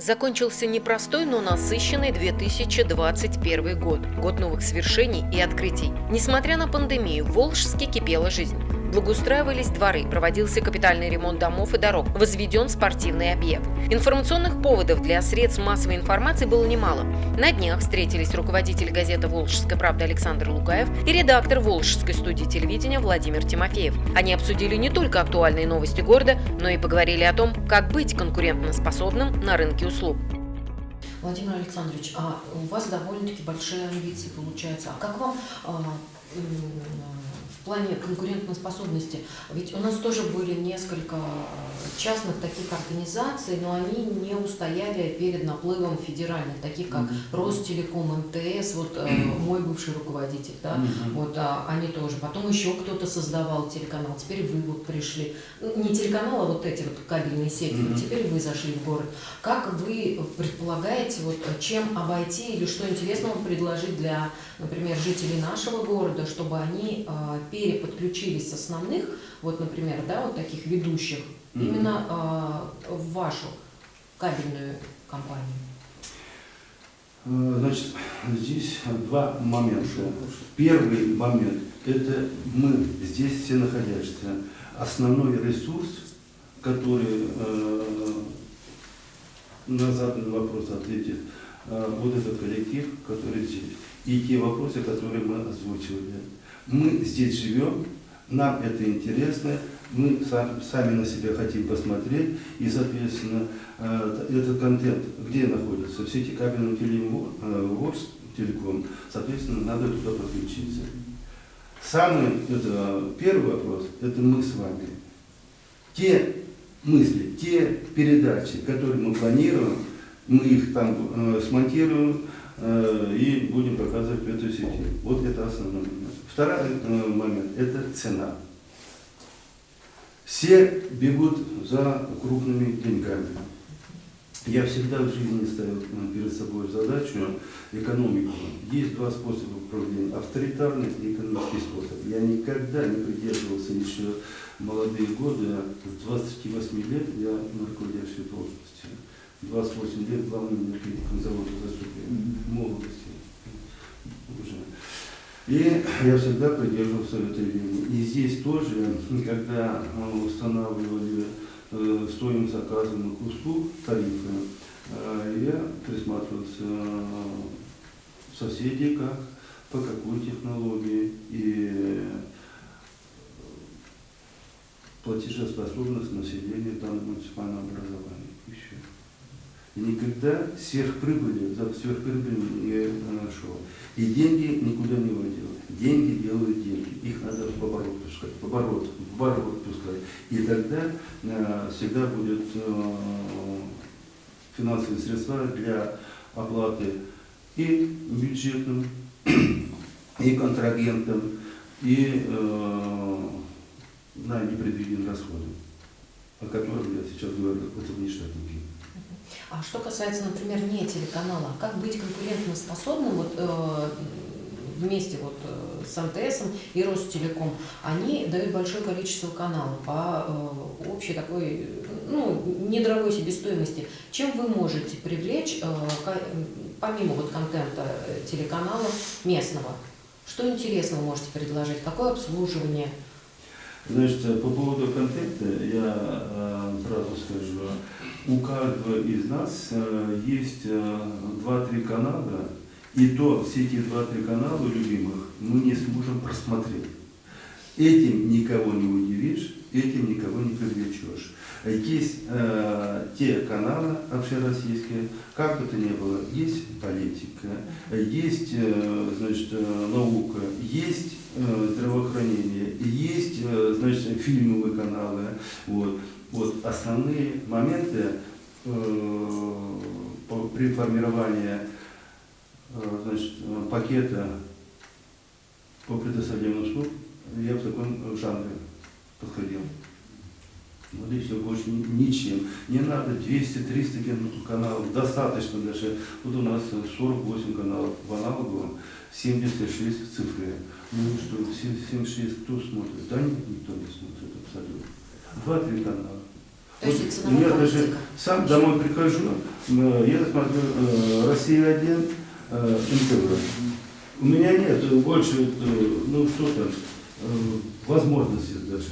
Закончился непростой, но насыщенный 2021 год. Год новых свершений и открытий. Несмотря на пандемию, в Волжске кипела жизнь. Благоустраивались дворы, проводился капитальный ремонт домов и дорог, возведен спортивный объект. Информационных поводов для средств массовой информации было немало. На днях встретились руководитель газеты «Волжская правда» Александр Лукаев и редактор Волжской студии телевидения Владимир Тимофеев. Они обсудили не только актуальные новости города, но и поговорили о том, как быть конкурентоспособным на рынке услуг. Владимир Александрович, а у вас довольно-таки большие амбиции получаются. А как вам в плане конкурентоспособности? Ведь у нас тоже были несколько частных таких организаций, но они не устояли перед наплывом федеральных, таких как Ростелеком, МТС, вот мой бывший руководитель, да, вот они тоже. Потом еще кто-то создавал телеканал, теперь вы вот пришли. Не телеканал, а вот эти вот кабельные сети, теперь вы зашли в город. Как вы предполагаете, вот чем обойти или что интересного предложить для, например, жителей нашего города, чтобы они переподключились с основных, вот, например, да, вот таких ведущих, именно в вашу кабельную компанию? Значит, здесь два момента. Первый момент – это мы здесь все находящиеся. Основной ресурс, который на заданный вопрос ответит вот этот коллектив, который здесь, и те вопросы, которые мы озвучивали. Мы здесь живем, нам это интересно, мы сами на себя хотим посмотреть, и, соответственно, этот контент, где находится, в сети кабельного телеком, соответственно, надо туда подключиться. Самый первый вопрос – это мы с вами. Те мысли, те передачи, которые мы планируем, мы их там смонтируем и будем показывать в этой сети. Вот это основной момент. Второй момент – это цена. Все бегут за крупными деньгами. Я всегда в жизни ставил перед собой задачу экономику. Есть два способа управления – авторитарный и экономический способ. Я никогда не придерживался еще в молодые годы, с 28 лет я на руководящей должности. 28 лет главным энергетиком завода «Заступник» молодости уже. И я всегда придерживался этой линии. И здесь тоже, когда мы устанавливали стоимость оказанных услуг, тарифы, я присматривался соседей, как, по какой технологии и платежеспособность населения данного муниципального образования. Еще. И никогда сверхприбыли не шел. И деньги никуда не водил. Деньги делают деньги. Их надо в оборот пускать. В оборот пускать. И тогда всегда будет финансовые средства для оплаты и бюджетным, и контрагентам, и на непредвиденные расходы, о которых я сейчас говорю, это внештатники. А что касается, например, не телеканала, как быть конкурентоспособным вот, вместе вот, с МТС и Ростелеком? Они дают большое количество каналов по общей такой, ну, недорогой себестоимости. Чем вы можете привлечь, помимо вот контента телеканала местного? Что интересного можете предложить? Какое обслуживание? Значит, по поводу контента я сразу скажу, у каждого из нас есть 2-3 канала, и то все эти 2-3 канала любимых мы не сможем просмотреть. Этим никого не удивишь, этим никого не привлечешь. Есть те каналы общероссийские, как бы то ни было, есть политика, есть значит, наука, есть здравоохранение, есть значит, фильмовые каналы. Вот основные моменты при формировании значит, пакета по предоставлению услуг я в таком жанре подходил. Вот и все, больше ничем. Не надо 200-300 каналов, достаточно даже. Вот у нас 48 каналов в аналоговом, 76 в цифре. Ну что, 76 кто смотрит? Да нет, никто не смотрит абсолютно. 2-3 канала. То есть это Я ценовая даже политика. сам домой прихожу, я смотрю «Россия-1», НТВ. У меня нет больше, ну что там, возможностей даже.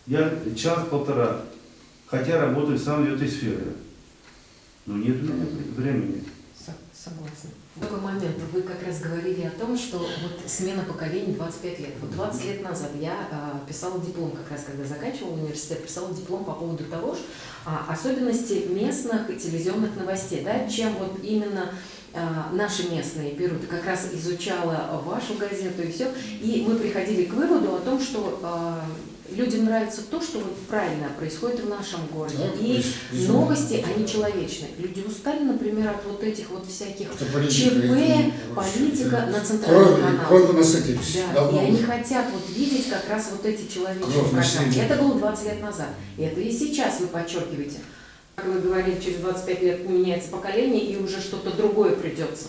Я час-полтора, хотя работаю сам в этой сфере. Но нет у меня времени. Согласна. В такой момент вы как раз говорили о том, что вот смена поколений 25 лет. Вот 20 лет назад я писала диплом, как раз когда заканчивала университет, писала диплом по поводу того, что особенности местных телевизионных новостей, да, чем вот именно наши местные берут. Как раз изучала вашу газету и все. И мы приходили к выводу о том, что людям нравится то, что вот правильно происходит в нашем городе. Да, И безумно. новости, они человечные. Люди устали, например, от вот этих вот всяких Это политика, ЧП, это политика на центральном канале. Кровь насытились. Да, Давно и они уже. хотят вот видеть как раз вот эти человечные Кровь на программы. свете. Это было 20 лет назад. И это и сейчас вы подчеркиваете. Как вы говорили, через 25 лет меняется поколение, и уже что-то другое придется.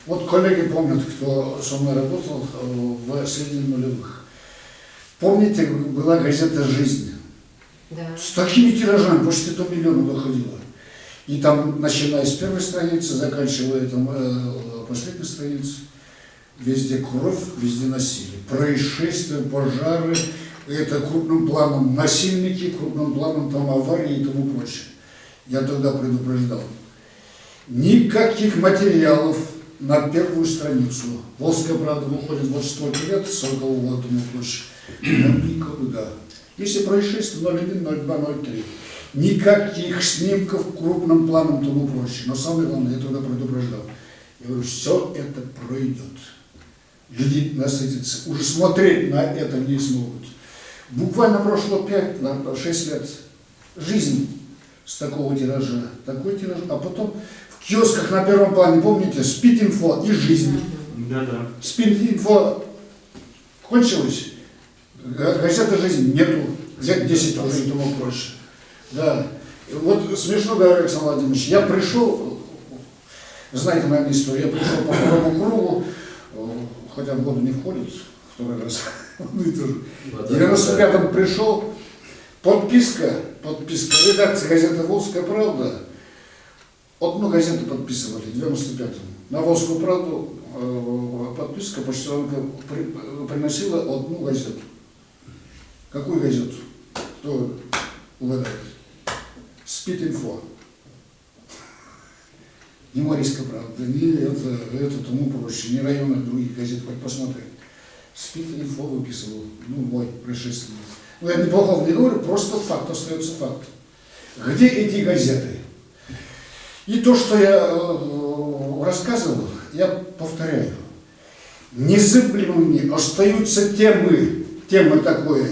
Вот коллеги помнят, кто со мной работал в середине нулевых. Помните, была газета «Жизнь». Да. С такими тиражами, почти до миллиона доходило. И там, начиная с первой страницы, заканчивая там, последней страницей, везде кровь, везде насилие. Происшествия, пожары, это крупным планом насильники, крупным планом там аварии и тому прочее. Я тогда предупреждал. Никаких материалов на первую страницу. «Волжская правда» выходит вот столько лет, 40-го года, тому прочее. Но никогда. Если происшествие 01, 02, 03. Никаких снимков крупным планом, тому прочее. Но самое главное, я тогда предупреждал. Я говорю, все это пройдет. Люди насытятся. Уже смотреть на это не смогут. Буквально прошло 5-6 лет. Жизнь с такого тиража, такой тираж. А потом в киосках на первом плане, помните, «Спид-инфо» и «Жизнь». Да-да. «Спид-инфо» кончилось. Газеты «Жизнь» нету. Лет 10 уже и тому проще. Да. И вот смешно, говорю, Александр Владимирович, я пришел, знаете, наверное, историю, я пришел по второму кругу, хотя в году не входит, второй раз, ну и тоже. В 95-м пришел, подписка, редакция газеты «Волжская правда», одну газету подписывали, в 95-м. На «Волжскую правду» подписка почтовика приносила одну газету. Какую газету? Кто угадает? «Спид-инфо». Не «Марийская правда», не это тому проще, не районных других газет, хоть посмотри. «Спид-инфо» выписывал, ну, мой предшественник. Ну, я неплохо не говорю, просто факт остается фактом. Где эти газеты? И то, что я рассказывал, я повторяю. Незыблемыми остаются темы такое.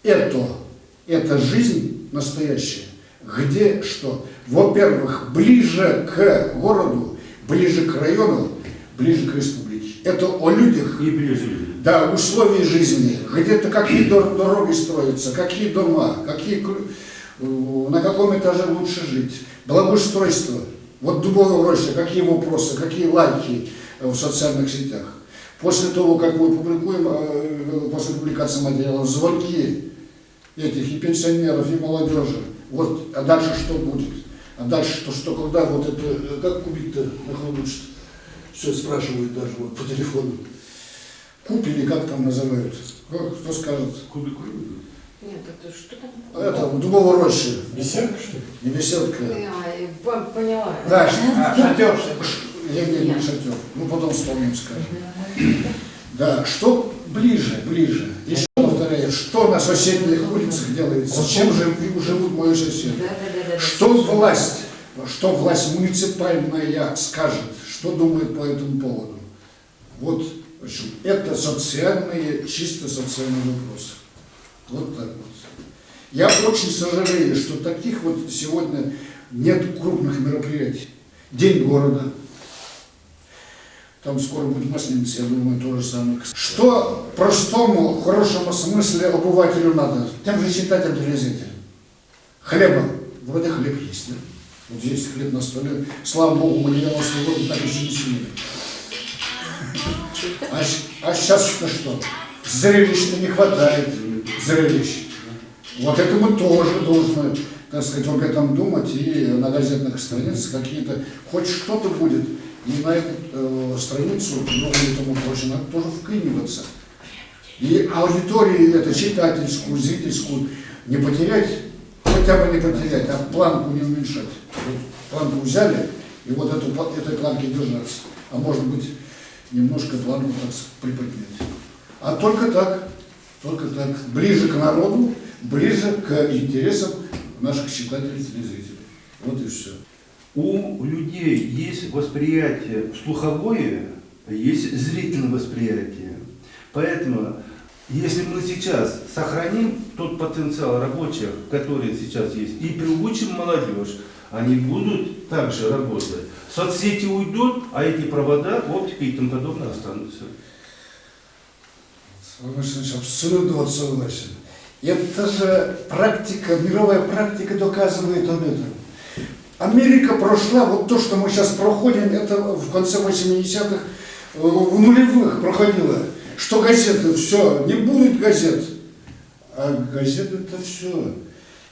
Это жизнь настоящая. Где что? Во-первых, ближе к городу, ближе к району, ближе к республике. Это о людях. И ближе люди. Да, условия жизни. Где-то какие дороги строятся, какие дома, на каком этаже лучше жить. Благоустройство. Вот Дубовая роща, какие вопросы, какие лайки в социальных сетях. После того, как мы публикуем, после публикации материалов, звонки этих и пенсионеров, и молодежи. Вот, а дальше что будет? А дальше что когда вот это, как кубик-то находится? Все спрашивают даже вот по телефону. Куб или как там называют? Кто скажет? Кубик. Нет, это что там? Это в Дубовой роще. Беседка, что ли? Не беседка. Поняла. Да, Шатер. не шатер. Ну потом вспомним, скажем. Да, что ближе. Еще повторяю, что на соседних улицах делается, чем живут мои соседи. Да. Что власть муниципальная скажет, что думает по этому поводу. Вот, в общем, это чисто социальные вопросы. Вот так вот. Я очень сожалею, что таких вот сегодня нет крупных мероприятий. День города. Там скоро будет Масленица, я думаю, то же самое. Что простому, в хорошем смысле обывателю надо? Тем же читателям телевизора. Хлеба. Вроде хлеб есть, да? Вот есть хлеб на столе. Слава Богу, мы 90-е годы так еще не съели. А сейчас-то что? Зрелищ-то не хватает. Зрелищ. Вот это мы тоже должны так сказать, об этом думать, и на газетных страницах какие-то, хоть что-то будет, и на эту страницу, ну и тому прочее, надо тоже вклиниваться. И аудиторию, это читательскую, зрительскую, не потерять, хотя бы не потерять, а планку не уменьшать. Вот планку взяли, и вот этой планки держаться. А может быть, немножко планку так приподнять. А только так, ближе к народу, ближе к интересам наших читателей и телезрителей. Вот и все. У людей есть восприятие слуховое, есть зрительное восприятие. Поэтому, если мы сейчас сохраним тот потенциал рабочих, который сейчас есть, и приучим молодежь, они будут также работать. Соцсети уйдут, а эти провода, оптика и тому подобное останутся. Абсолютно вот согласен. Это же практика, мировая практика доказывает об этом. Америка прошла, вот то, что мы сейчас проходим, это в конце 80-х, в нулевых проходило. Что газеты, все, не будет газет. А газеты это все.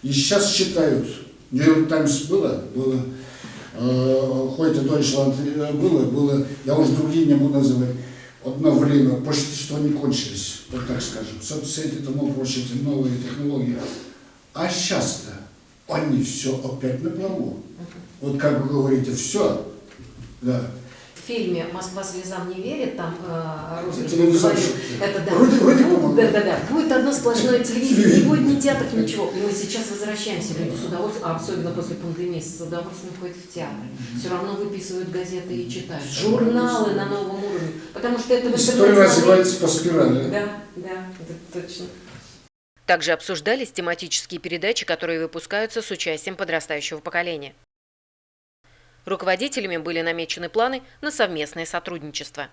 И сейчас читают. Нью-Йорк Таймс было, Heute Deutschland было, я уже другие не буду называть. Одно время, почти что они кончились, вот так скажем. Соцсети, тому прочее, новые технологии. А сейчас-то они все опять на плаву. Вот как вы говорите, все. Да. В фильме «Москва слезам не верит», там Розовый Телевизор. говорит, это да, Вроде, да, будет одно сплошное телевидение, не будет ни театров, ничего. И мы сейчас возвращаемся, люди с удовольствием, а особенно после пандемии, с удовольствием ходят в театр. Все равно выписывают газеты и читают. Журналы на новом уровне, потому что это в история интернете... развивается по спирали. Да, это точно. Также обсуждались тематические передачи, которые выпускаются с участием подрастающего поколения. Руководителями были намечены планы на совместное сотрудничество.